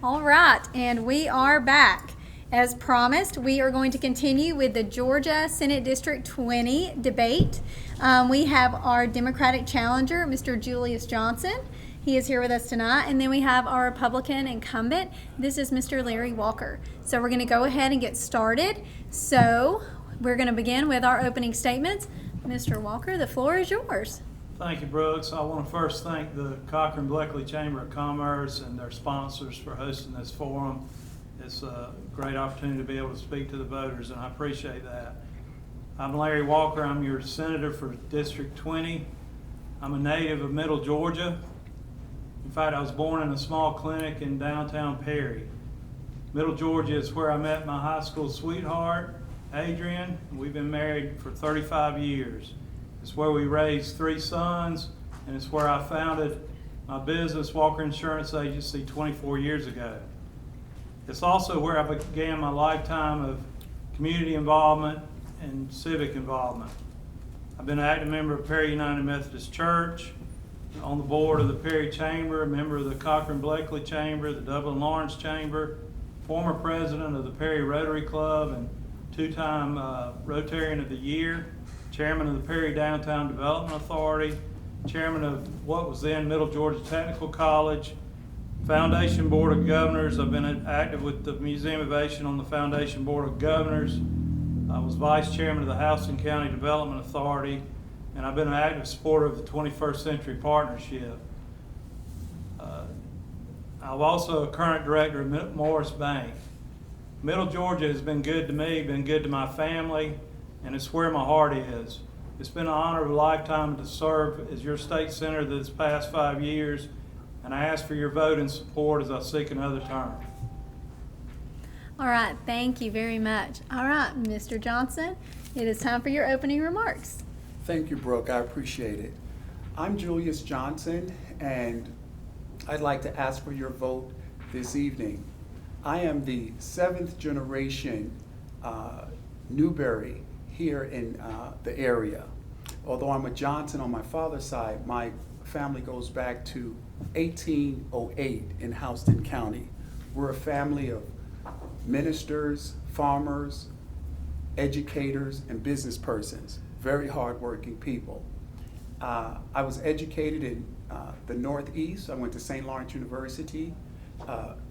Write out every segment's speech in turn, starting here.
All right, and we are back. As promised, we are going to continue with the Georgia Senate District 20 debate. We have our Democratic challenger, Mr. Julius Johnson. He is here with us tonight. And then we have our Republican incumbent. This is Mr. Larry Walker. So we're going to go ahead and get started. So we're going to begin with our opening statements. Mr. Walker, the floor is yours. Thank you, Brooks. I want to first thank the Cochran Bleckley Chamber of Commerce and their sponsors for hosting this forum. It's a great opportunity to be able to speak to the voters, and I appreciate that. I'm Larry Walker. I'm your senator for District 20. I'm a native of Middle Georgia. In fact, I was born in a small clinic in downtown Perry. Middle Georgia is where I met my high school sweetheart, Adrian. We've been married for 35 years. It's where we raised 3 sons, and it's where I founded my business, Walker Insurance Agency, 24 years ago. It's also where I began my lifetime of community involvement and civic involvement. I've been an active member of Perry United Methodist Church, on the board of the Perry Chamber, a member of the Cochran Bleckley Chamber, the Dublin Lawrence Chamber, former president of the Perry Rotary Club, and 2-time Rotarian of the Year, chairman of the Perry Downtown Development Authority, chairman of what was then Middle Georgia Technical College, Foundation Board of Governors. I've been active with the Museum of Aviation on the Foundation Board of Governors. I was vice chairman of the Houston County Development Authority, and I've been an active supporter of the 21st Century Partnership. I'm also a current director of Morris Bank. Middle Georgia has been good to me, been good to my family, and it's where my heart is. It's been an honor of a lifetime to serve as your state senator this past 5 years, and I ask for your vote and support as I seek another term. All right, thank you very much. All right, Mr. Johnson, it is time for your opening remarks. Thank you, Brooke. I appreciate it. I'm Julius Johnson, and I'd like to ask for your vote this evening. I am the 7th generation Newberry here in the area. Although I'm a Johnson on my father's side, my family goes back to 1808 in Houston County. We're a family of ministers, farmers, educators, and business persons. Very hardworking people. I was educated in the Northeast. I went to St. Lawrence University,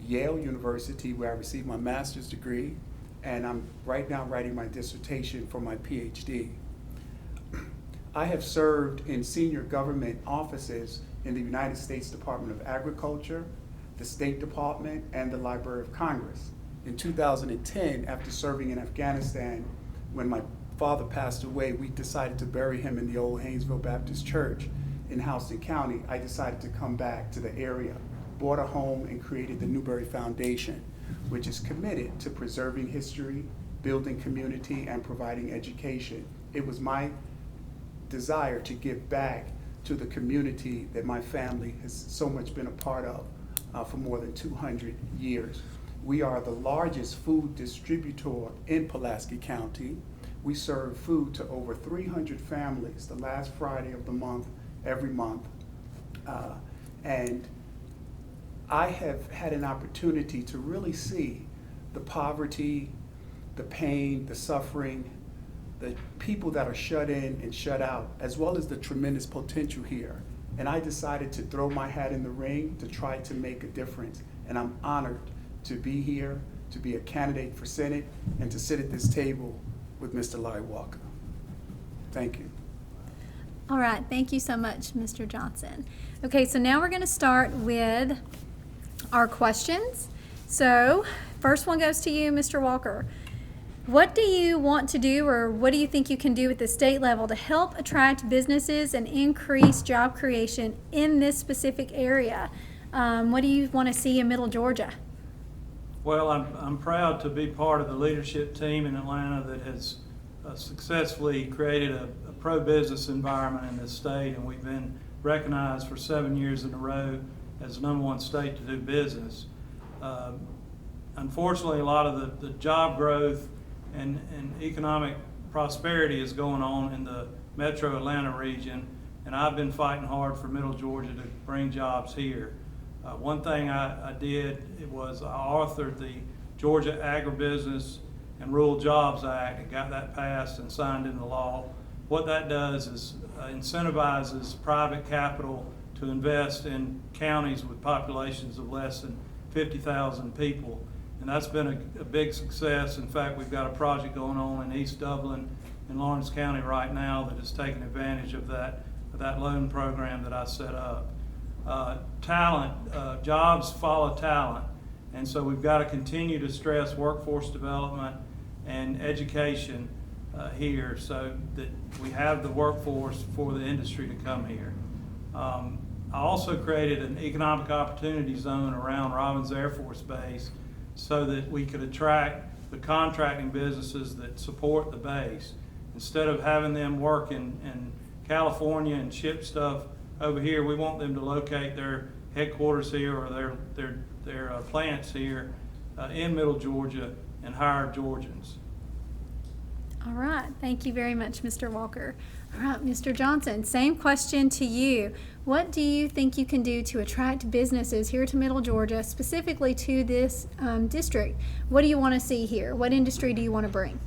Yale University, where I received my master's degree, and I'm right now writing my dissertation for my PhD. I have served in senior government offices in the United States Department of Agriculture, the State Department, and the Library of Congress. In 2010, after serving in Afghanistan, when my father passed away, we decided to bury him in the old Haynesville Baptist Church in Houston County. I decided to come back to the area, bought a home, and created the Newberry Foundation, which is committed to preserving history, building community, and providing education. It was my desire to give back to the community that my family has so much been a part of for more than 200 years. We are the largest food distributor in Pulaski County. We serve food to over 300 families the last Friday of the month, every month. And I have had an opportunity to really see the poverty, the pain, the suffering, the people that are shut in and shut out, as well as the tremendous potential here. And I decided to throw my hat in the ring to try to make a difference. And I'm honored to be here, to be a candidate for Senate, and to sit at this table with Mr. Larry Walker. Thank you. All right, thank you so much, Mr. Johnson. Okay, so now we're going to start with our questions. So, first one goes to you, Mr. Walker. What do you want to do, or what do you think you can do at the state level to help attract businesses and increase job creation in this specific area? What do you want to see in Middle Georgia? Well, I'm proud to be part of the leadership team in Atlanta that has successfully created a pro-business environment in this state, and we've been recognized for 7 years in a row as the #1 state to do business. Unfortunately, a lot of the job growth and economic prosperity is going on in the metro Atlanta region, and I've been fighting hard for Middle Georgia to bring jobs here. One thing I did, it was I authored the Georgia Agribusiness and Rural Jobs Act and got that passed and signed into law. What that does is incentivizes private capital to invest in counties with populations of less than 50,000 people. And that's been a big success. In fact, we've got a project going on in East Dublin in Lawrence County right now that is taking advantage of that loan program that I set up. Talent, jobs follow talent. And so we've got to continue to stress workforce development and education here so that we have the workforce for the industry to come here. I also created an economic opportunity zone around Robins Air Force Base so that we could attract the contracting businesses that support the base. Instead of having them work in California and ship stuff over here, we want them to locate their headquarters here or their plants here in Middle Georgia and hire Georgians. All right, thank you very much, Mr. Walker. All right, Mr. Johnson, same question to you. What do you think you can do to attract businesses here to Middle Georgia, specifically to this district? What do you want to see here? What industry do you want to bring?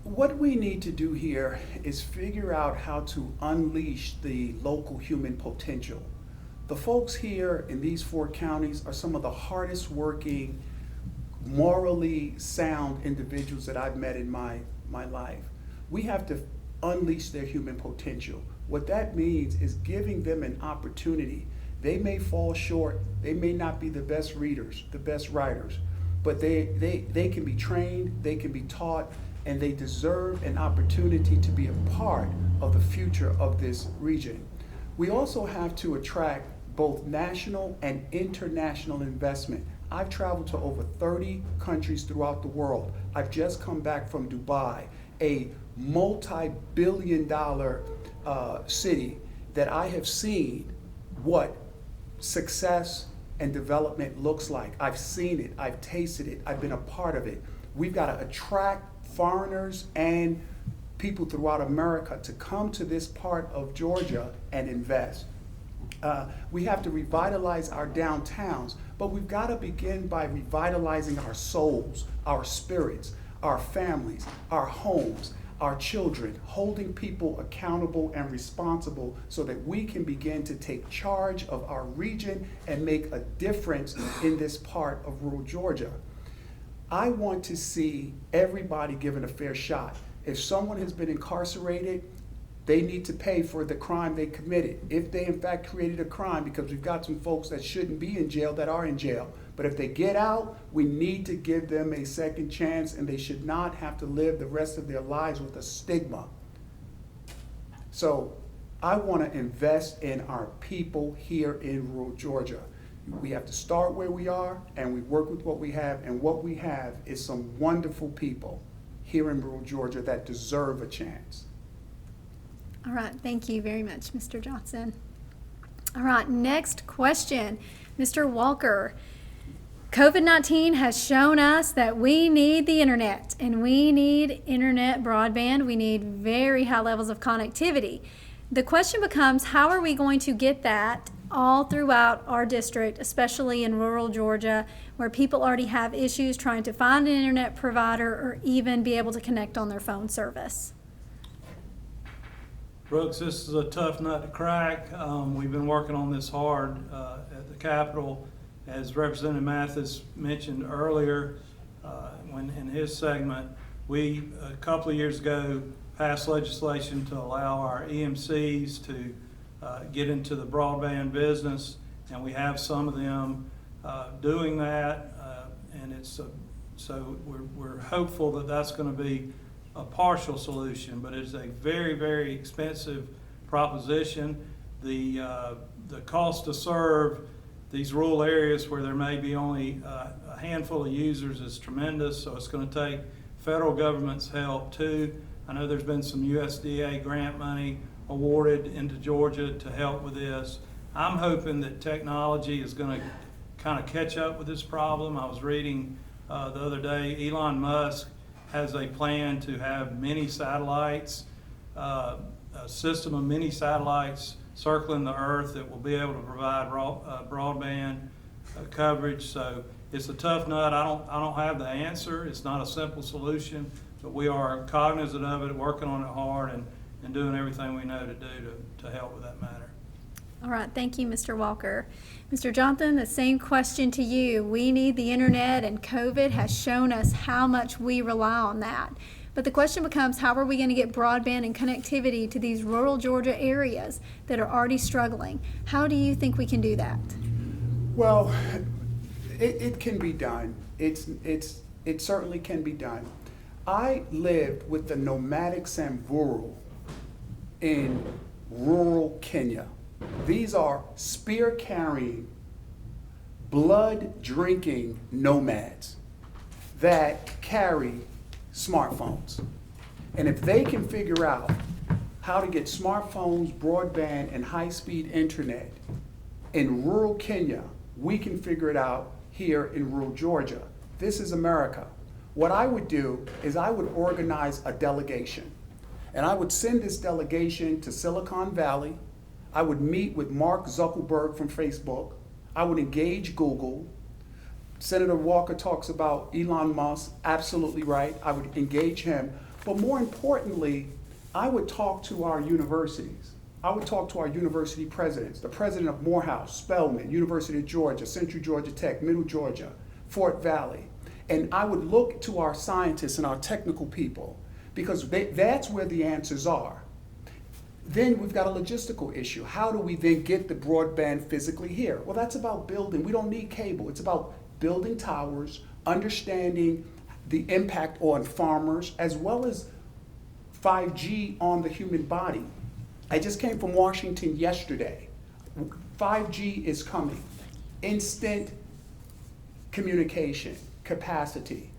What we need to do here is figure out how to unleash the local human potential. The folks here in these 4 counties are some of the hardest working, morally sound individuals that I've met in my life. We have to unleash their human potential. What that means is giving them an opportunity. They may fall short, they may not be the best readers, the best writers, but they can be trained, they can be taught, and they deserve an opportunity to be a part of the future of this region. We also have to attract both national and international investment. I've traveled to over 30 countries throughout the world. I've just come back from Dubai, a multi-billion-dollar city that I have seen what success and development looks like. I've seen it, I've tasted it, I've been a part of it. We've got to attract foreigners and people throughout America to come to this part of Georgia and invest. We have to revitalize our downtowns, but we've got to begin by revitalizing our souls, our spirits, our families, our homes, our children, holding people accountable and responsible so that we can begin to take charge of our region and make a difference in this part of rural Georgia. I want to see everybody given a fair shot. If someone has been incarcerated, they need to pay for the crime they committed. If they in fact created a crime, because we've got some folks that shouldn't be in jail that are in jail. But if they get out, we need to give them a second chance, and they should not have to live the rest of their lives with a stigma. So I want to invest in our people here in rural Georgia. We have to start where we are, and we work with what we have, and what we have is some wonderful people here in rural Georgia that deserve a chance. All right, thank you very much, Mr. Johnson. All right, next question. Mr. Walker, COVID-19 has shown us that we need the internet, and we need internet broadband. We need very high levels of connectivity. The question becomes, how are we going to get that all throughout our district, especially in rural Georgia, where people already have issues trying to find an internet provider or even be able to connect on their phone service? Brooks, this is a tough nut to crack. We've been working on this hard at the Capitol. As Representative Mathis mentioned earlier when in his segment, we, a couple of years ago, passed legislation to allow our EMCs to get into the broadband business, and we have some of them doing that, and it's so we're hopeful that that's going to be a partial solution, but it's a very, very expensive proposition. The cost to serve these rural areas where there may be only a handful of users is tremendous, so it's going to take federal government's help too. I know there's been some USDA grant money awarded into Georgia to help with this. I'm hoping that technology is going to kind of catch up with this problem. I was reading the other day, Elon Musk has a plan to have mini satellites, a system of mini satellites circling the earth that will be able to provide broadband coverage. So it's a tough nut. I don't have the answer. It's not a simple solution, but we are cognizant of it, working on it hard, and doing everything we know to do to help with that matter. All right, thank you, Mr. Walker. Mr. Johnson, the same question to you. We need the internet, and COVID has shown us how much we rely on that. But the question becomes, how are we going to get broadband and connectivity to these rural Georgia areas that are already struggling? How do you think we can do that? Well, it can be done. It certainly can be done. I lived with the nomadic Samburu in rural Kenya. These are spear-carrying, blood-drinking nomads that carry smartphones. And if they can figure out how to get smartphones, broadband, and high-speed internet in rural Kenya, we can figure it out here in rural Georgia. This is America. What I would do is I would organize a delegation. And I would send this delegation to Silicon Valley. I would meet with Mark Zuckerberg from Facebook. I would engage Google. Senator Walker talks about Elon Musk, absolutely right. I would engage him. But more importantly, I would talk to our universities. I would talk to our university presidents, the president of Morehouse, Spelman, University of Georgia, Central Georgia Tech, Middle Georgia, Fort Valley. And I would look to our scientists and our technical people, because that's where the answers are. Then we've got a logistical issue. How do we then get the broadband physically here? Well, that's about building. We don't need cable. It's about building towers, understanding the impact on farmers, as well as 5G on the human body. I just came from Washington yesterday. 5G is coming. Instant communication capacity.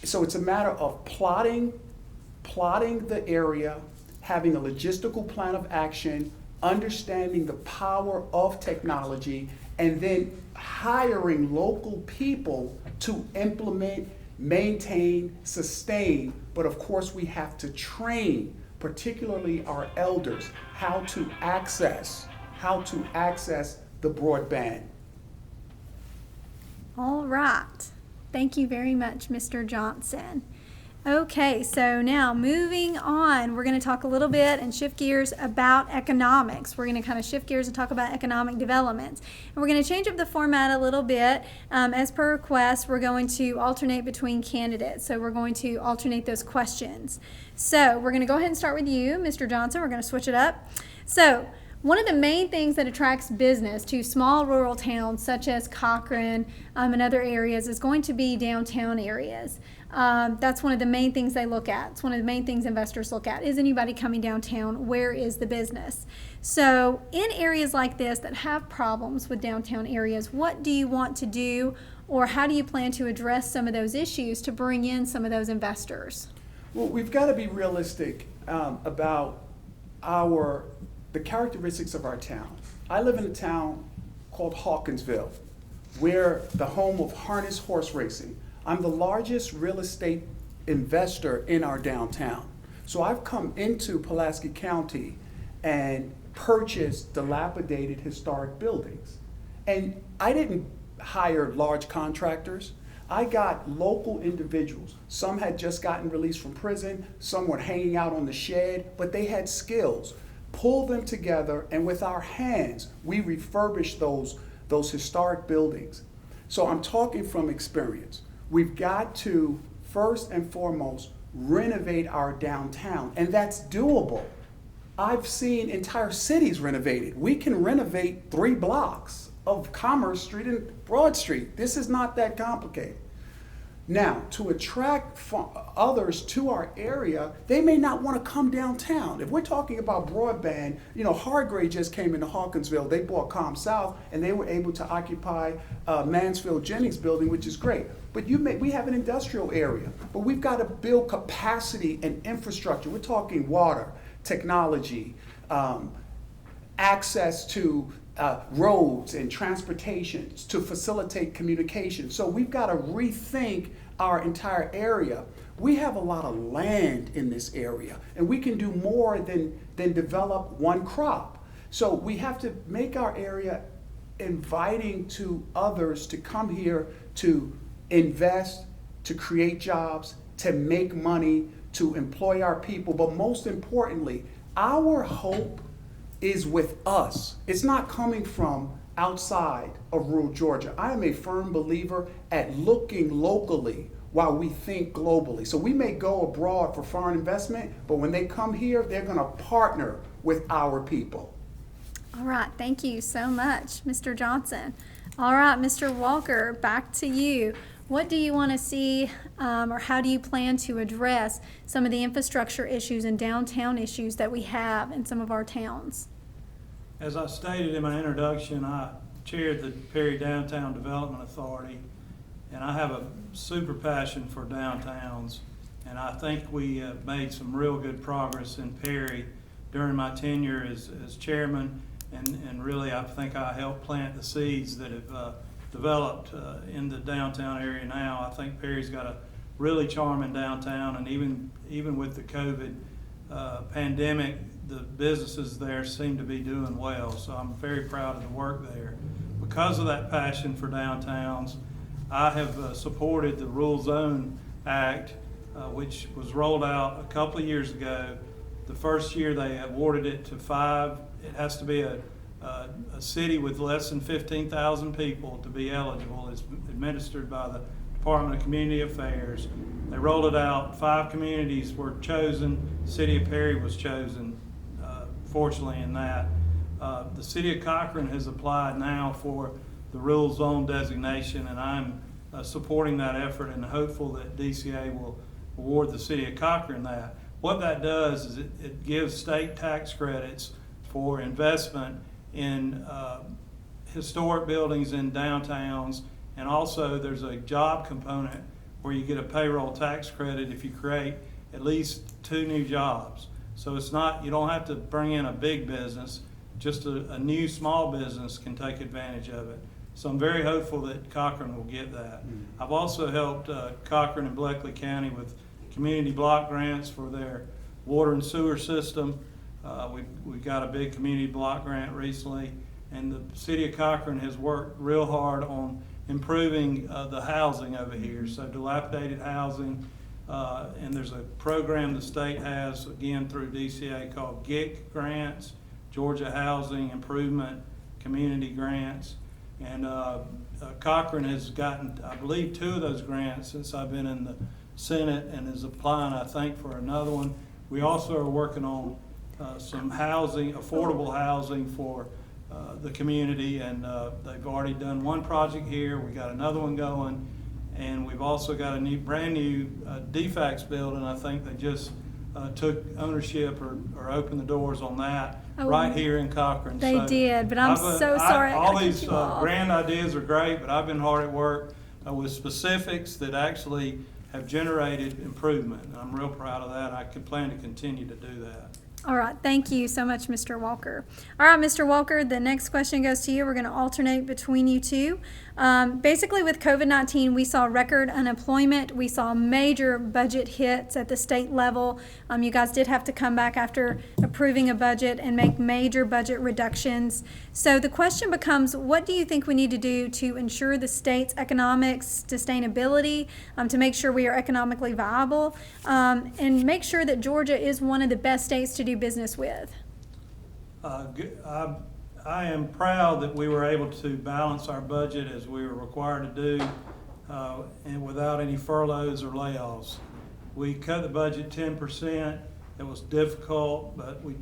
So it's a matter of plotting the area, having a logistical plan of action, understanding the power of technology, and then hiring local people to implement, maintain, sustain. But of course, we have to train, particularly our elders, how to access the broadband. All right. Thank you very much, Mr. Johnson. Okay, so now moving on, we're going to talk a little bit and shift gears about economics. We're going to kind of shift gears and talk about economic developments. And we're going to change up the format a little bit. As per request, we're going to alternate between candidates. So we're going to alternate those questions. So we're going to go ahead and start with you, Mr. Johnson. We're going to switch it up. So one of the main things that attracts business to small rural towns such as Cochran and other areas is going to be downtown areas. That's one of the main things they look at. It's one of the main things investors look at. Is anybody coming downtown? Where is the business? So in areas like this that have problems with downtown areas, what do you want to do, or how do you plan to address some of those issues to bring in some of those investors? Well, we've got to be realistic about the characteristics of our town. I live in a town called Hawkinsville. We're the home of harness horse racing. I'm the largest real estate investor in our downtown. So I've come into Pulaski County and purchased dilapidated historic buildings. And I didn't hire large contractors. I got local individuals. Some had just gotten released from prison, some were hanging out on the shed, but they had skills. Pull them together, and with our hands, we refurbished those historic buildings. So I'm talking from experience. We've got to, first and foremost, renovate our downtown, and that's doable. I've seen entire cities renovated. We can renovate 3 blocks of Commerce Street and Broad Street. This is not that complicated. Now, to attract others to our area, they may not want to come downtown. If we're talking about broadband, Hargrave just came into Hawkinsville. They bought ComSouth, and they were able to occupy Mansfield Jennings building, which is great. But we have an industrial area, but we've got to build capacity and infrastructure. We're talking water, technology, access to roads and transportation to facilitate communication. So we've got to rethink our entire area. We have a lot of land in this area, and we can do more than develop one crop. So we have to make our area inviting to others to come here to invest, to create jobs, to make money, to employ our people. But most importantly, our hope is with us. It's not coming from outside of rural Georgia. I am a firm believer at looking locally while we think globally. So we may go abroad for foreign investment, but when they come here, they're going to partner with our people. All right, thank you so much, Mr. Johnson. All right, Mr. Walker, back to you. What do you want to see, or how do you plan to address some of the infrastructure issues and downtown issues that we have in some of our towns? As I stated in my introduction, I chaired the Perry Downtown Development Authority, and I have a super passion for downtowns, and I think we made some real good progress in Perry during my tenure as chairman, and really I think I helped plant the seeds that have developed in the downtown area now. I think Perry's got a really charming downtown, and even with the COVID pandemic, the businesses there seem to be doing well. So I'm very proud of the work there. Because of that passion for downtowns, I have supported the Rural Zone Act, which was rolled out a couple of years ago. The first year they awarded it to 5. It has to be a city with less than 15,000 people to be eligible. It's administered by the Department of Community Affairs. They rolled it out. 5 communities were chosen. The city of Perry was chosen, fortunately, in that. The city of Cochran has applied now for the rural zone designation, and I'm supporting that effort and hopeful that DCA will award the city of Cochran that. What that does is it gives state tax credits for investment in historic buildings in downtowns, and also there's a job component where you get a payroll tax credit if you create at least 2 new jobs. So it's not, you don't have to bring in a big business, just a new small business can take advantage of it. So I'm very hopeful that Cochran will get that. I've also helped Cochran and Bleckley County with community block grants for their water and sewer system. We got a big community block grant recently, and the city of Cochran has worked real hard on improving the housing over here. So dilapidated housing, and there's a program the state has, again through DCA, called GIC grants, Georgia Housing Improvement Community Grants. And Cochran has gotten, I believe, 2 of those grants since I've been in the Senate, and is applying, I think, for another one. We also are working on some housing, affordable housing for the community, and they've already done one project here. We got another one going, and we've also got a brand new DFAX building. I think they just took ownership or opened the doors on that right here in Cochran. They did, but I'm so sorry. All these grand ideas are great, but I've been hard at work with specifics that actually have generated improvement, and I'm real proud of that. I could plan to continue to do that. All right, thank you so much, Mr. Walker. All right, Mr. Walker, the next question goes to you. We're going to alternate between you two. Basically, with COVID-19, we saw record unemployment. We saw major budget hits at the state level. You guys did have to come back after approving a budget and make major budget reductions. So the question becomes, what do you think we need to do to ensure the state's economic sustainability, to make sure we are economically viable, and make sure that Georgia is one of the best states to do business with? I am proud that we were able to balance our budget as we were required to do, and without any furloughs or layoffs. We cut the budget 10%. It was difficult, but we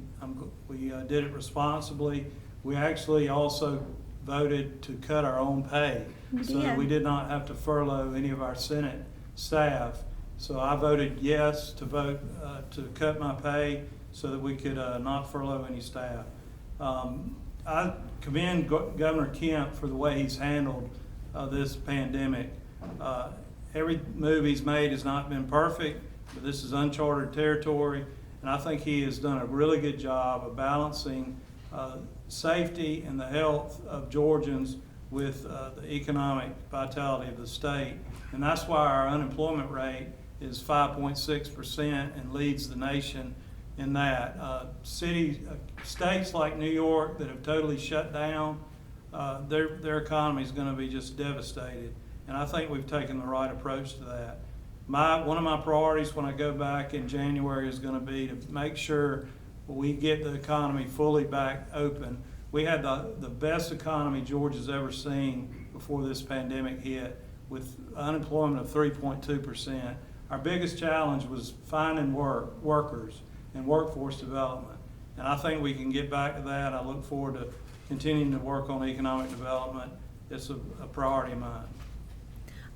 did it responsibly. We actually also voted to cut our own pay, so that we did not have to furlough any of our Senate staff. So I voted yes to to cut my pay so that we could not furlough any staff. I commend Governor Kemp for the way he's handled this pandemic. Every move he's made has not been perfect, but this is uncharted territory, and I think he has done a really good job of balancing safety and the health of Georgians with the economic vitality of the state. And that's why our unemployment rate is 5.6% and leads the nation in that. States like New York that have totally shut down, their economy is going to be just devastated. And I think we've taken the right approach to that. One of my priorities when I go back in January is going to be to make sure we get the economy fully back open. We had the best economy Georgia's ever seen before this pandemic hit, with unemployment of 3.2%. Our biggest challenge was finding workers and workforce development. And I think we can get back to that. I look forward to continuing to work on economic development. It's a priority of mine.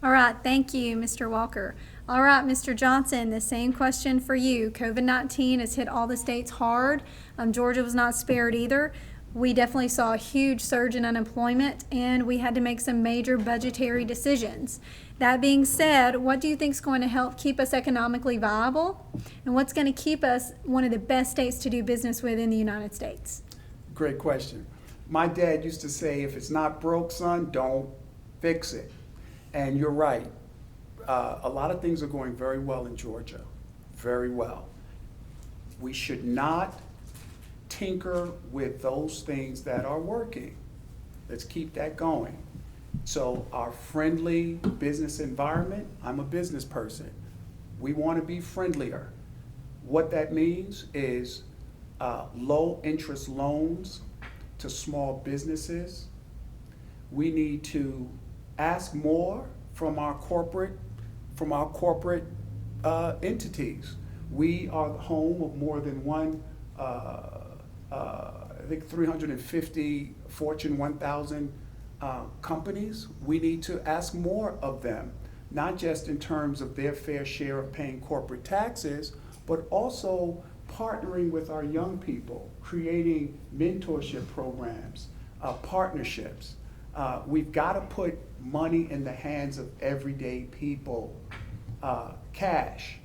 All right, thank you, Mr. Walker. All right, Mr. Johnson, the same question for you. COVID-19 has hit all the states hard. Georgia was not spared either. We definitely saw a huge surge in unemployment, and we had to make some major budgetary decisions. That being said, what do you think is going to help keep us economically viable? And what's going to keep us one of the best states to do business with in the United States? Great question. My dad used to say, if it's not broke, son, don't fix it. And you're right. A lot of things are going very well in Georgia, very well. We should not tinker with those things that are working. Let's keep that going. So our friendly business environment, I'm a business person. We want to be friendlier. What that means is low interest loans to small businesses. We need to ask more from our corporate entities. We are the home of more than one, I think 350 Fortune 1000 companies. We need to ask more of them, not just in terms of their fair share of paying corporate taxes, but also partnering with our young people, creating mentorship programs, partnerships. We've got to put money in the hands of everyday people, cash,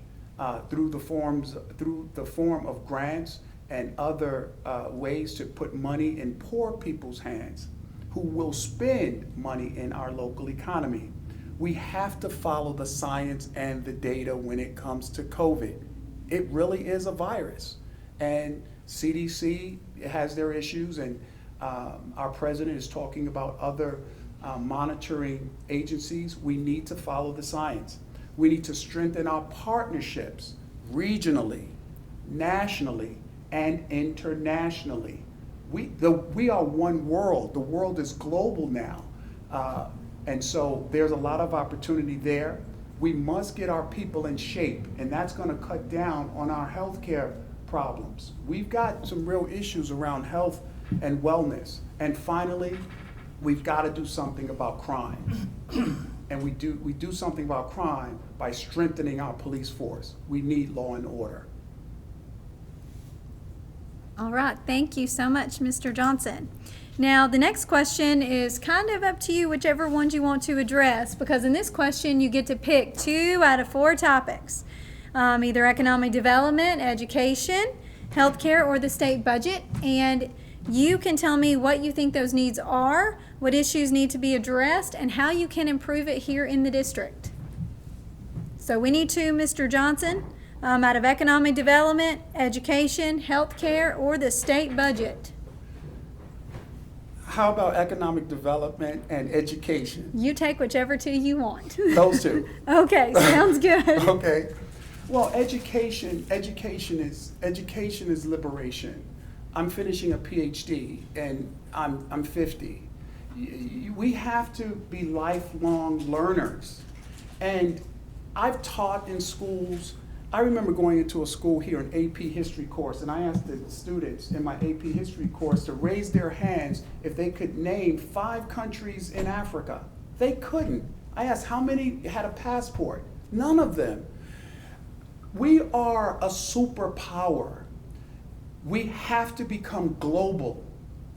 through the form of grants and other ways to put money in poor people's hands who will spend money in our local economy. We have to follow the science and the data when it comes to COVID. It really is a virus, and CDC has their issues, and our president is talking about other monitoring agencies. We need to follow the science. We need to strengthen our partnerships regionally, nationally, and internationally. We are one world. The world is global now. And so there's a lot of opportunity there. We must get our people in shape, and that's going to cut down on our healthcare problems. We've got some real issues around health and wellness. And finally, we've got to do something about crime. And we do something about crime by strengthening our police force. We need law and order. All right, thank you so much, Mr. Johnson. Now, the next question is kind of up to you, whichever ones you want to address, because in this question, you get to pick 2 out of 4 topics, either economic development, education, healthcare, or the state budget. And you can tell me what you think those needs are, what issues need to be addressed, and how you can improve it here in the district. So we need to, Mr. Johnson, out of economic development, education, healthcare, or the state budget. How about economic development and education? You take whichever 2 you want. Those 2. Okay, sounds good. Okay. Well, education is liberation. I'm finishing a PhD, and I'm 50. We have to be lifelong learners. And I've taught in schools. I remember going into a school here, an AP history course, and I asked the students in my AP history course to raise their hands if they could name 5 countries in Africa. They couldn't. I asked how many had a passport. None of them. We are a superpower. We have to become global.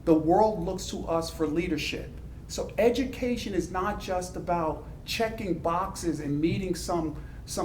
The world looks to us for leadership. So education is not just about checking boxes and meeting some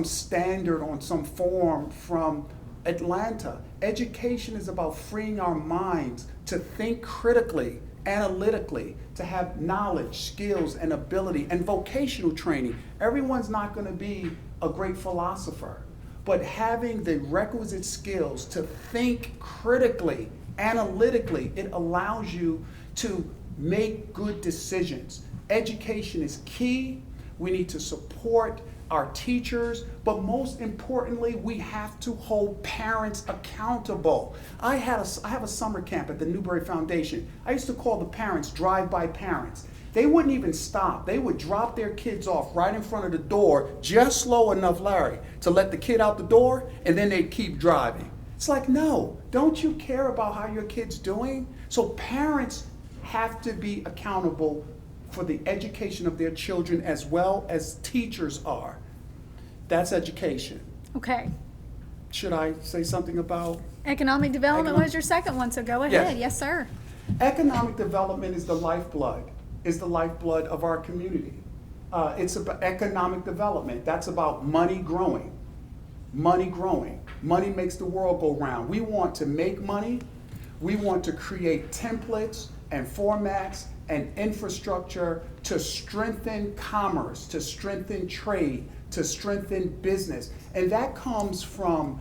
standard on some form from Atlanta. Education is about freeing our minds to think critically, analytically, to have knowledge, skills, and ability, and vocational training. Everyone's not going to be a great philosopher, but having the requisite skills to think critically, analytically, it allows you to make good decisions. Education is key. We need to support our teachers, but most importantly, we have to hold parents accountable. I have a summer camp at the Newberry Foundation. I used to call the parents drive-by parents. They wouldn't even stop. They would drop their kids off right in front of the door, just slow enough, Larry, to let the kid out the door, and then they'd keep driving. It's like, no, don't you care about how your kid's doing? So parents have to be accountable for the education of their children as well as teachers are. That's education. Okay. Should I say something about? Economic development was your second one, so go ahead. Yes, sir. Economic development is the lifeblood of our community. It's about economic development. That's about money growing. Money growing. Money makes the world go round. We want to make money. We want to create templates and formats and infrastructure to strengthen commerce, to strengthen trade, to strengthen business. And that comes from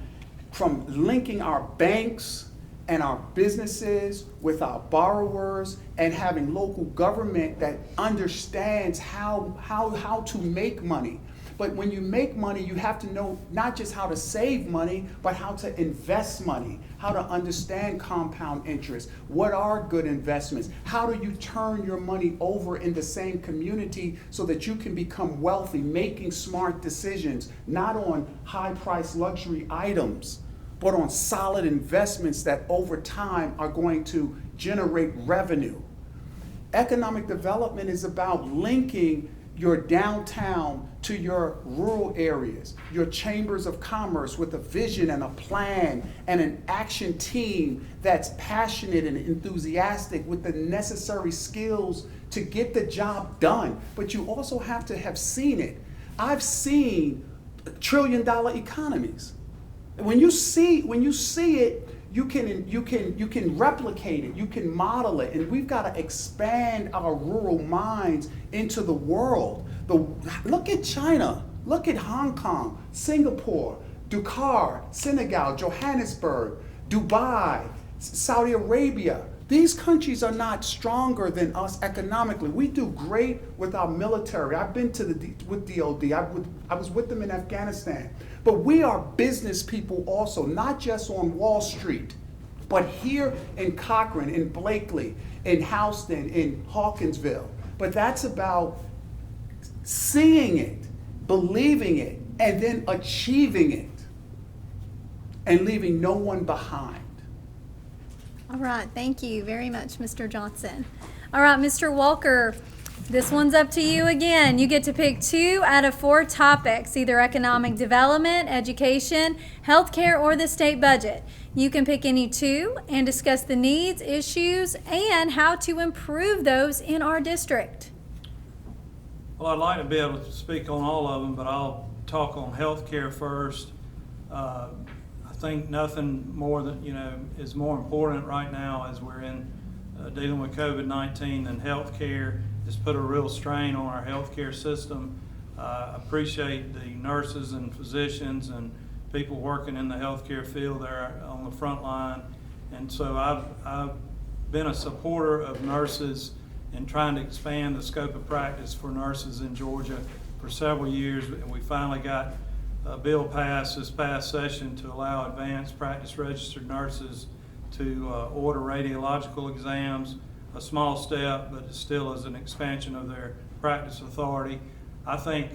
linking our banks and our businesses with our borrowers and having local government that understands how to make money. But when you make money, you have to know not just how to save money, but how to invest money, how to understand compound interest. What are good investments? How do you turn your money over in the same community so that you can become wealthy, making smart decisions, not on high-priced luxury items, but on solid investments that over time are going to generate revenue. Economic development is about linking your downtown to your rural areas, your chambers of commerce with a vision and a plan and an action team that's passionate and enthusiastic with the necessary skills to get the job done. But you also have to have seen it. I've seen trillion-dollar economies. When you see it, you can replicate it, you can model it, and we've got to expand our rural minds into the world. Look at China, look at Hong Kong, Singapore, Dakar, Senegal, Johannesburg, Dubai, Saudi Arabia. These countries are not stronger than us economically. We do great with our military. I've been with DOD. I was with them in Afghanistan. But we are business people also, not just on Wall Street, but here in Cochran, in Bleckley, in Houston, in Hawkinsville. But that's about seeing it, believing it, and then achieving it, and leaving no one behind. All right, thank you very much, Mr. Johnson. All right, Mr. Walker, this one's up to you again. You get to pick 2 out of 4 topics, either economic development, education, healthcare, or the state budget. You can pick any 2 and discuss the needs, issues, and how to improve those in our district. Well, I'd like to be able to speak on all of them, but I'll talk on healthcare first. I think nothing more than, is more important right now as we're in dealing with COVID-19 than healthcare. It's put a real strain on our healthcare system. I appreciate the nurses and physicians and people working in the healthcare field there on the front line. And so I've been a supporter of nurses and trying to expand the scope of practice for nurses in Georgia for several years. And we finally got a bill passed this past session to allow advanced practice registered nurses to order radiological exams. A small step, but it still is an expansion of their practice authority. I think,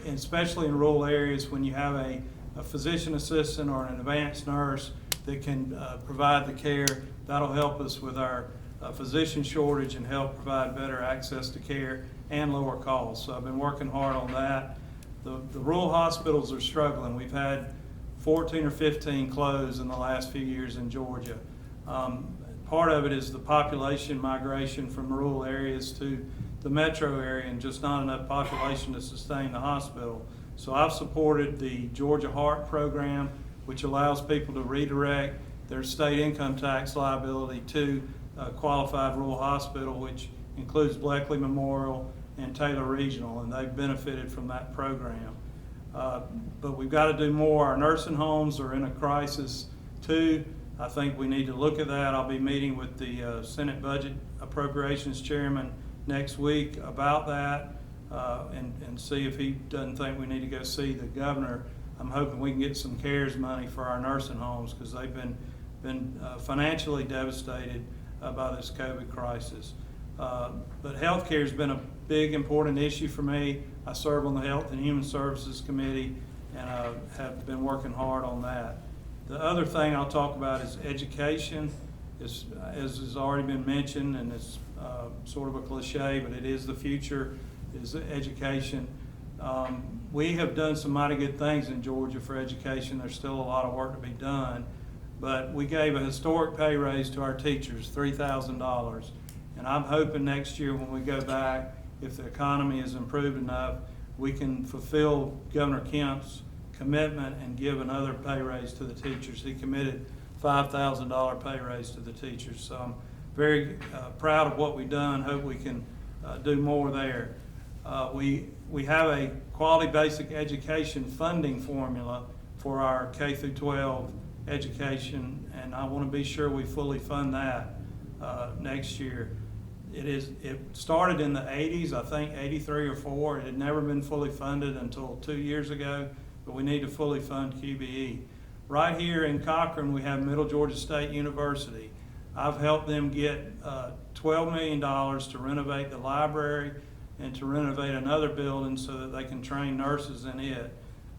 especially in rural areas, when you have a physician assistant or an advanced nurse that can provide the care, that'll help us with our physician shortage and help provide better access to care and lower costs. So I've been working hard on that. The rural hospitals are struggling. We've had 14 or 15 close in the last few years in Georgia. Part of it is the population migration from rural areas to the metro area and just not enough population to sustain the hospital. So I've supported the Georgia Heart program, which allows people to redirect their state income tax liability to a qualified rural hospital, which includes Bleckley Memorial and Taylor Regional, and they've benefited from that program. But we've got to do more. Our nursing homes are in a crisis too. I think we need to look at that. I'll be meeting with the Senate Budget Appropriations Chairman next week about that and see if he doesn't think we need to go see the governor. I'm hoping we can get some CARES money for our nursing homes because they've been financially devastated by this COVID crisis. But healthcare has been a big, important issue for me. I serve on the Health and Human Services Committee and have been working hard on that. The other thing I'll talk about is education. As has already been mentioned, and it's sort of a cliche, but it is the future, is education. We have done some mighty good things in Georgia for education. There's still a lot of work to be done, but we gave a historic pay raise to our teachers, $3,000. And I'm hoping next year when we go back, if the economy is improved enough, we can fulfill Governor Kemp's commitment and give another pay raise to the teachers. He committed $5,000 pay raise to the teachers. So I'm very proud of what we've done. Hope we can do more there. We have a quality basic education funding formula for our K through 12 education, and I want to be sure we fully fund that next year. It started in the 80s, I think 83 or 4. It had never been fully funded until 2 years ago, but we need to fully fund QBE. Right here in Cochran, we have Middle Georgia State University. I've helped them get $12 million to renovate the library and to renovate another building so that they can train nurses in it.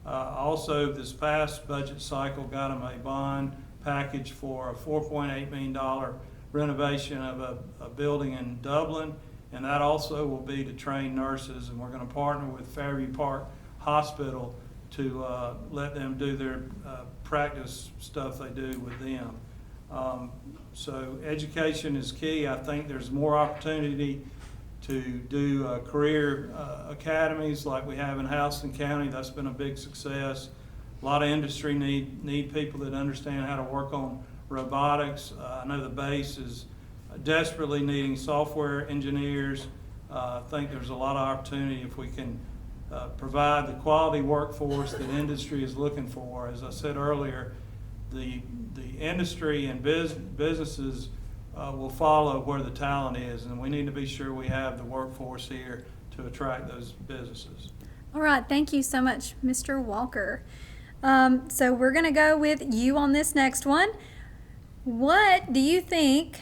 Also, this past budget cycle got them a bond package for a $4.8 million renovation of a building in Dublin, and that also will be to train nurses, and we're going to partner with Fairview Park Hospital to let them do their practice stuff they do with them. So education is key. I think there's more opportunity to do career academies like we have in Houston County. That's been a big success. A lot of industry need people that understand how to work on robotics. I know the base is desperately needing software engineers. I think there's a lot of opportunity if we can provide the quality workforce that industry is looking for. As I said earlier, the industry and businesses will follow where the talent is, and we need to be sure we have the workforce here to attract those businesses. All right, thank you so much, Mr. Walker. So we're going to go with you on this next one. What do you think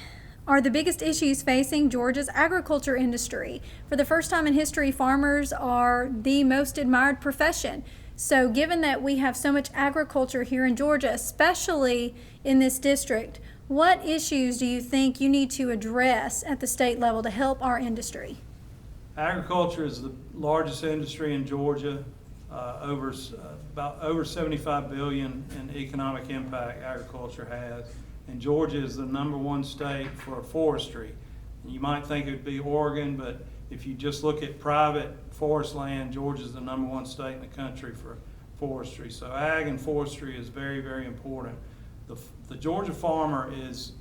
are the biggest issues facing Georgia's agriculture industry? For the first time in history, farmers are the most admired profession. So given that we have so much agriculture here in Georgia, especially in this district, what issues do you think you need to address at the state level to help our industry? Agriculture is the largest industry in Georgia. Over $75 billion in economic impact agriculture has. And Georgia is the #1 state for forestry. And you might think it would be Oregon, but if you just look at private forest land, Georgia is the #1 state in the country for forestry. So ag and forestry is very, very important. The Georgia farmer is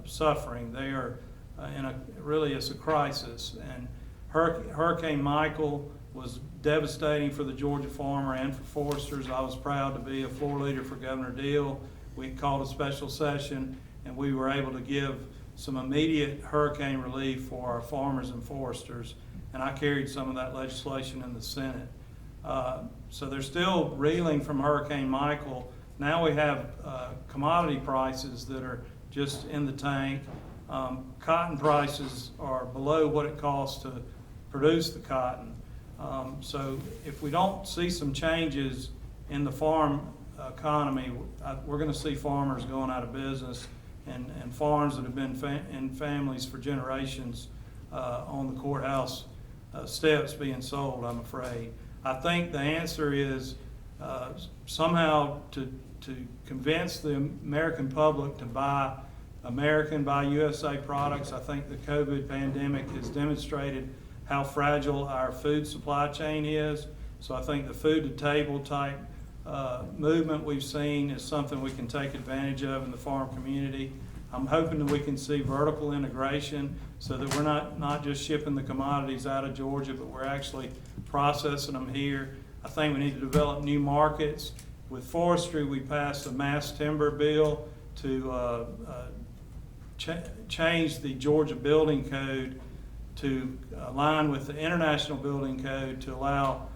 suffering. They are it's a crisis. And Hurricane Michael was devastating for the Georgia farmer and for foresters. I was proud to be a floor leader for Governor Deal. We called a special session and we were able to give some immediate hurricane relief for our farmers and foresters, and I carried some of that legislation in the Senate. So they're still reeling from Hurricane Michael. Now we have commodity prices that are just in the tank. Cotton prices are below what it costs to produce the cotton. So if we don't see some changes in the farm economy, we're going to see farmers going out of business and farms that have been in families for generations on the courthouse steps being sold, I'm afraid. I think the answer is somehow to convince the American public to buy American, buy USA products. I think the COVID pandemic has demonstrated how fragile our food supply chain is. So I think the food to table type movement we've seen is something we can take advantage of in the farm community. I'm hoping that we can see vertical integration so that we're not just shipping the commodities out of Georgia, but we're actually processing them here. I think we need to develop new markets. With forestry, we passed a mass timber bill to change the Georgia building code to align with the international building code to allow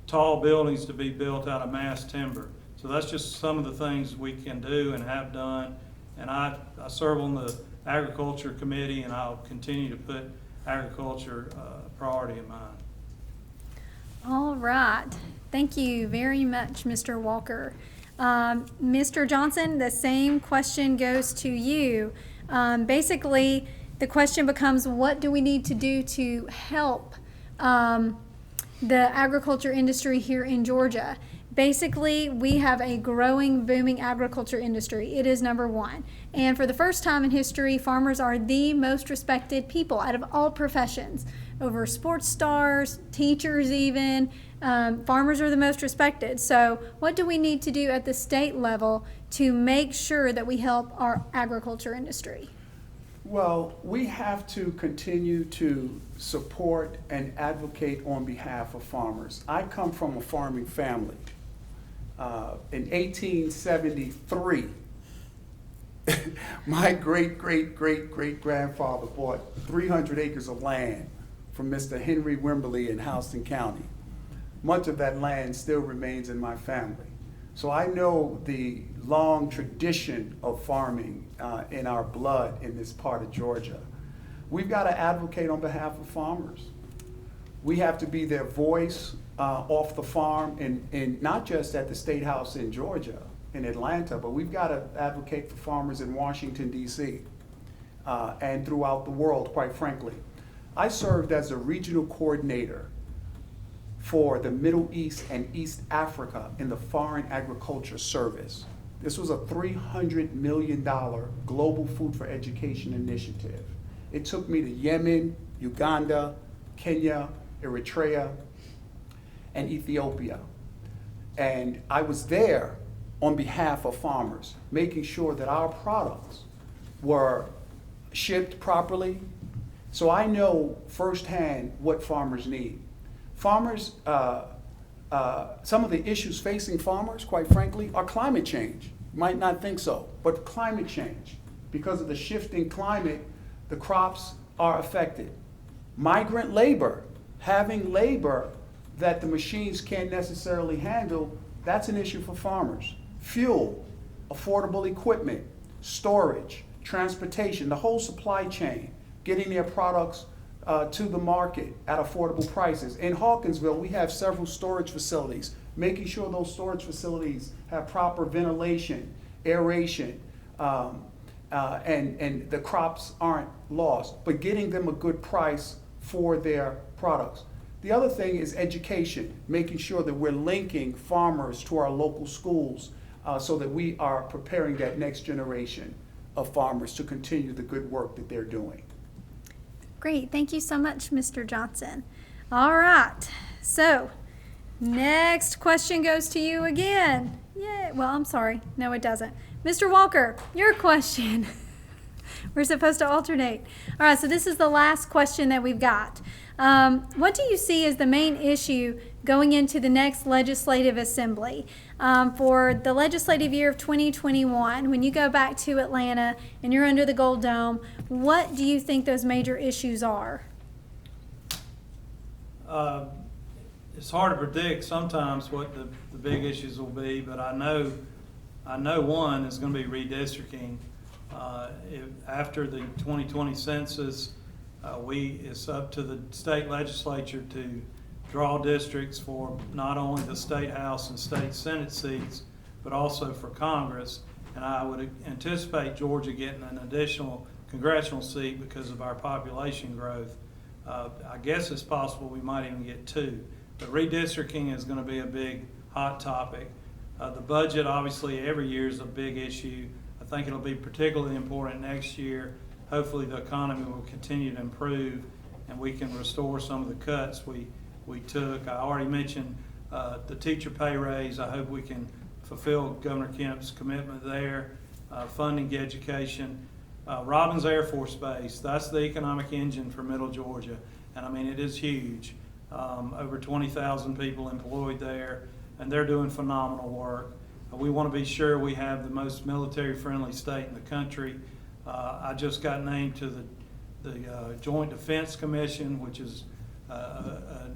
tall buildings to be built out of mass timber. So that's just some of the things we can do and have done. And I serve on the Agriculture Committee, and I'll continue to put agriculture a priority of mine. All right. Thank you very much, Mr. Walker. Mr. Johnson, the same question goes to you. Basically, the question becomes, what do we need to do to help the agriculture industry here in Georgia? Basically, we have a growing, booming agriculture industry. It is number one. And for the first time in history, farmers are the most respected people out of all professions. Over sports stars, teachers even, farmers are the most respected. So what do we need to do at the state level to make sure that we help our agriculture industry? Well, we have to continue to support and advocate on behalf of farmers. I come from a farming family. In 1873, my great-great-great-great-grandfather bought 300 acres of land from Mr. Henry Wimberly in Houston County. Much of that land still remains in my family. So I know the long tradition of farming in our blood in this part of Georgia. We've got to advocate on behalf of farmers. We have to be their voice off the farm, and not just at the State House in Georgia, in Atlanta, but we've got to advocate for farmers in Washington, D.C., and throughout the world, quite frankly. I served as a regional coordinator for the Middle East and East Africa in the Foreign Agriculture Service. This was a $300 million global food for education initiative. It took me to Yemen, Uganda, Kenya, Eritrea, and Ethiopia. And I was there on behalf of farmers, making sure that our products were shipped properly. So I know firsthand what farmers need. Farmers, some of the issues facing farmers, quite frankly, are climate change. You might not think so, but climate change. Because of the shifting climate, the crops are affected. Migrant labor, having labor that the machines can't necessarily handle, that's an issue for farmers. Fuel, affordable equipment, storage, transportation, the whole supply chain, getting their products to the market at affordable prices. In Hawkinsville, we have several storage facilities, making sure those storage facilities have proper ventilation, aeration, and the crops aren't lost, but getting them a good price for their products. The other thing is education, making sure that we're linking farmers to our local schools so that we are preparing that next generation of farmers to continue the good work that they're doing. Great. Thank you so much, Mr. Johnson. All right. So, next question goes to you again. Yeah. Well, I'm sorry. No, it doesn't. Mr. Walker, your question. We're supposed to alternate. All right. So this is the last question that we've got. What do you see as the main issue going into the next legislative assembly for the legislative year of 2021? When you go back to Atlanta and you're under the Gold Dome, what do you think those major issues are? It's hard to predict sometimes what the big issues will be, but I know one is going to be redistricting. After the 2020 census, it's up to the state legislature to draw districts for not only the state house and state senate seats, but also for Congress. And I would anticipate Georgia getting an additional congressional seat because of our population growth. I guess it's possible we might even get 2. But redistricting is going to be a big hot topic. The budget, obviously, every year is a big issue. I think it'll be particularly important next year. Hopefully the economy will continue to improve and we can restore some of the cuts we took. I already mentioned the teacher pay raise. I hope we can fulfill Governor Kemp's commitment there. Funding education. Robbins Air Force Base, that's the economic engine for Middle Georgia. And I mean, it is huge. over 20,000 people employed there, and they're doing phenomenal work. We want to be sure we have the most military-friendly state in the country. I just got named to the Joint Defense Commission, which is a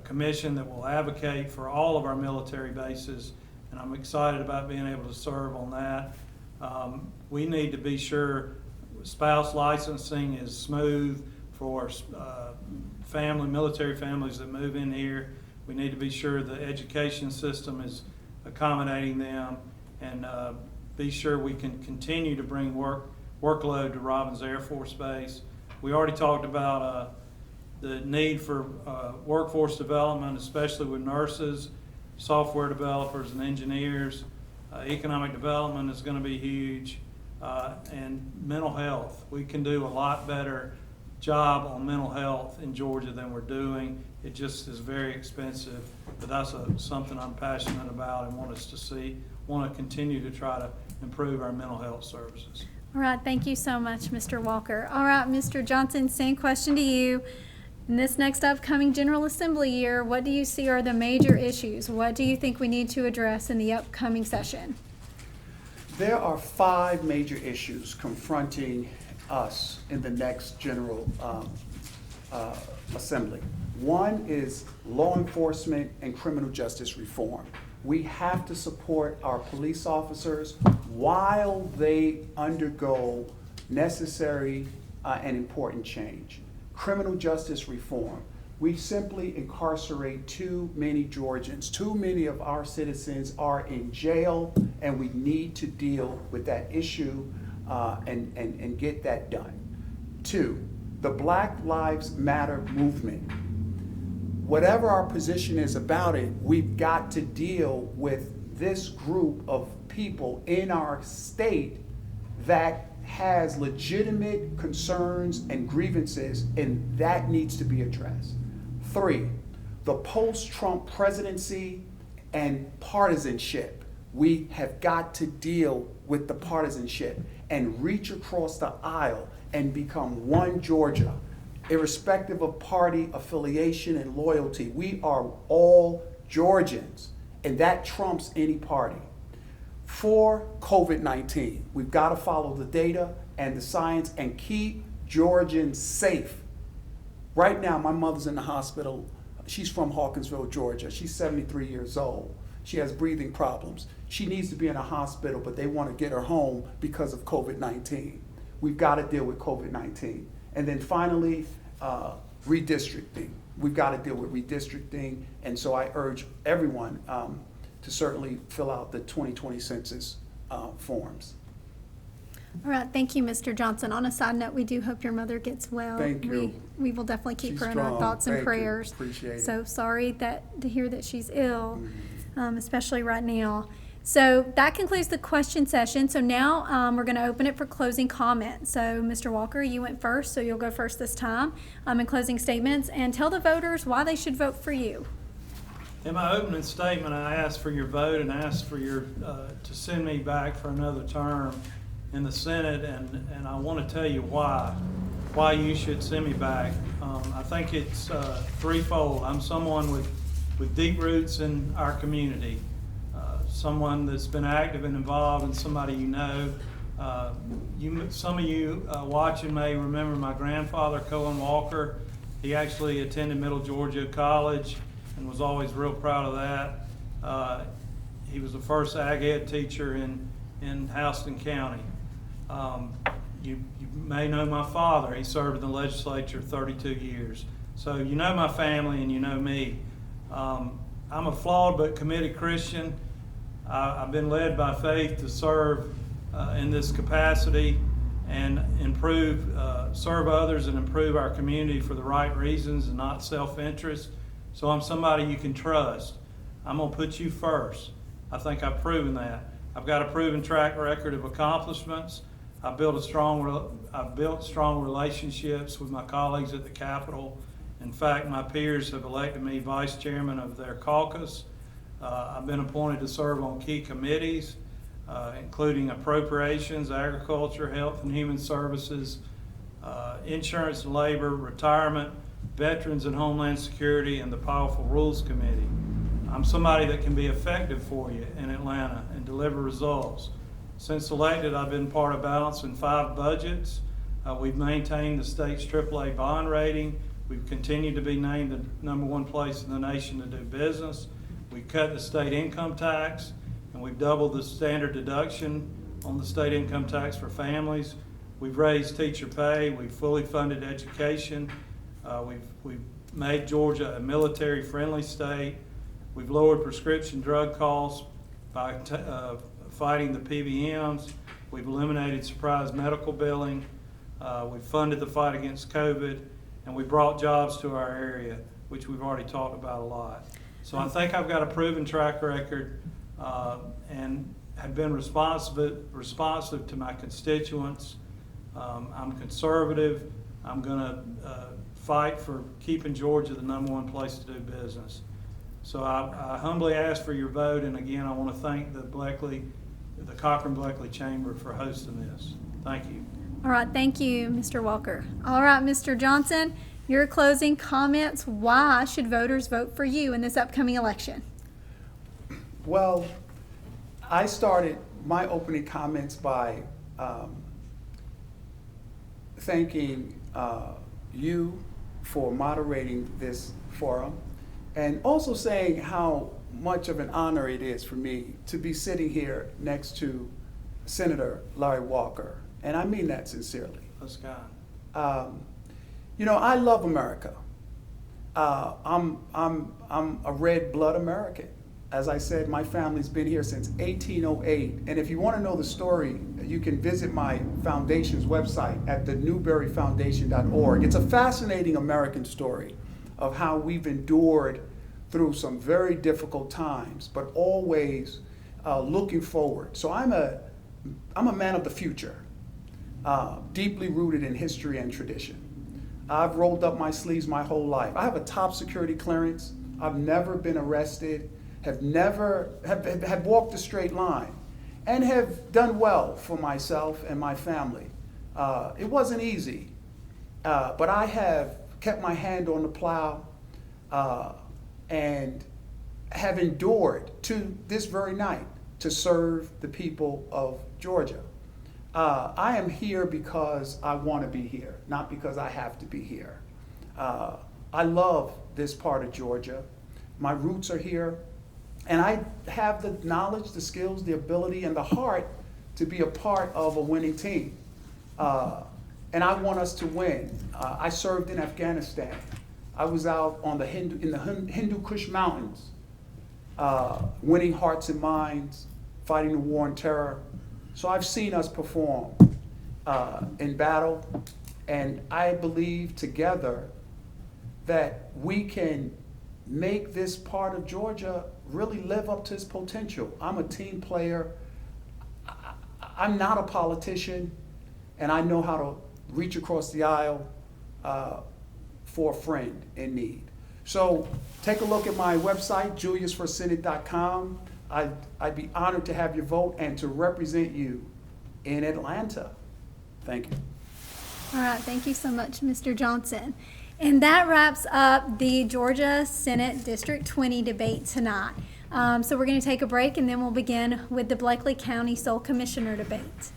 commission that will advocate for all of our military bases, and I'm excited about being able to serve on that. We need to be sure spouse licensing is smooth for military families that move in here. We need to be sure the education system is accommodating them, and be sure we can continue to bring workload to Robins Air Force Base. We already talked about the need for workforce development, especially with nurses, software developers, and engineers. Economic development is going to be huge, and mental health. We can do a lot better job on mental health in Georgia than we're doing. It just is very expensive, but that's something I'm passionate about and want to continue to try to improve our mental health services. All right, thank you so much, Mr. Walker. All right, Mr. Johnson, same question to you. In this next upcoming General Assembly year, what do you see are the major issues? What do you think we need to address in the upcoming session? There are 5 major issues confronting us in the next General Assembly. One is law enforcement and criminal justice reform. We have to support our police officers while they undergo necessary and important change. Criminal justice reform. We simply incarcerate too many Georgians. Too many of our citizens are in jail, and we need to deal with that issue and get that done. 2, the Black Lives Matter movement. Whatever our position is about it, we've got to deal with this group of people in our state that has legitimate concerns and grievances, and that needs to be addressed. 3, the post-Trump presidency and partisanship. We have got to deal with the partisanship and reach across the aisle and become one Georgia, irrespective of party affiliation and loyalty. We are all Georgians, and that trumps any party. 4, COVID-19. We've got to follow the data and the science and keep Georgians safe. Right now, my mother's in the hospital. She's from Hawkinsville, Georgia. She's 73 years old. She has breathing problems. She needs to be in a hospital, but they want to get her home because of COVID-19. We've got to deal with COVID-19. And then finally, redistricting. We've got to deal with redistricting, and so I urge everyone to certainly fill out the 2020 census forms. All right, thank you, Mr. Johnson. On a side note, we do hope your mother gets well. Thank you. We will definitely keep She's her in our strong. thoughts and Thank you. prayers. Appreciate it. So sorry to hear that she's ill, especially right now. So that concludes the question session. So now we're going to open it for closing comments. So Mr. Walker, you went first, so you'll go first this time in closing statements, and tell the voters why they should vote for you. In my opening statement, I asked for your vote and asked for your to send me back for another term in the Senate, and I want to tell you why you should send me back. I think it's threefold. I'm someone with deep roots in our community, someone that's been active and involved, and somebody you know. Some of you watching may remember my grandfather, Cohen Walker. He actually attended Middle Georgia College and was always real proud of that. He was the first ag ed teacher in Houston County. You may know my father. He served in the legislature 32 years. So you know my family and you know me. I'm a flawed but committed Christian. I've been led by faith to serve in this capacity and serve others and improve our community for the right reasons and not self-interest. So I'm somebody you can trust. I'm going to put you first. I think I've proven that. I've got a proven track record of accomplishments. I've built strong relationships with my colleagues at the Capitol. In fact, my peers have elected me vice chairman of their caucus. I've been appointed to serve on key committees, including appropriations, agriculture, health and human services, insurance and labor, retirement, Veterans and Homeland Security, and the Powerful Rules Committee. I'm somebody that can be effective for you in Atlanta and deliver results. Since elected, I've been part of balancing 5 budgets. We've maintained the state's AAA bond rating. We've continued to be named the #1 place in the nation to do business. We cut the state income tax, and we've doubled the standard deduction on the state income tax for families. We've raised teacher pay. We've fully funded education. We've made Georgia a military-friendly state. We've lowered prescription drug costs by fighting the PBMs. We've eliminated surprise medical billing. We've funded the fight against COVID, and we brought jobs to our area, which we've already talked about a lot. So I think I've got a proven track record and have been responsive to my constituents. I'm conservative. I'm going to fight for keeping Georgia the #1 place to do business. So I humbly ask for your vote, and again, I want to thank the Cochran Bleckley Chamber for hosting this. Thank you. All right, thank you, Mr. Walker. All right, Mr. Johnson, your closing comments. Why should voters vote for you in this upcoming election? Well, I started my opening comments by thanking you for moderating this forum, and also saying how much of an honor it is for me to be sitting here next to Senator Larry Walker, and I mean that sincerely. That's kind. You know, I love America. I'm a red blood American. As I said, my family's been here since 1808, and if you want to know the story, you can visit my foundation's website at thenewberryfoundation.org. It's a fascinating American story of how we've endured through some very difficult times, but always looking forward. So I'm a man of the future, deeply rooted in history and tradition. I've rolled up my sleeves my whole life. I have a top security clearance. I've never been arrested, have walked a straight line, and have done well for myself and my family. It wasn't easy, but I have kept my hand on the plow and have endured to this very night to serve the people of Georgia. I am here because I want to be here, not because I have to be here. I love this part of Georgia. My roots are here, and I have the knowledge, the skills, the ability, and the heart to be a part of a winning team. And I want us to win. I served in Afghanistan. I was out on the Hindu Kush Mountains, winning hearts and minds, fighting the war on terror. So I've seen us perform in battle, and I believe together that we can make this part of Georgia really live up to its potential. I'm a team player. I'm not a politician, and I know how to reach across the aisle for a friend in need. So take a look at my website, juliusforsenate.com. I'd be honored to have your vote and to represent you in Atlanta. Thank you. All right, thank you so much, Mr. Johnson. And that wraps up the Georgia Senate District 20 debate tonight. So we're going to take a break, and then we'll begin with the Bleckley County Sole Commissioner debate.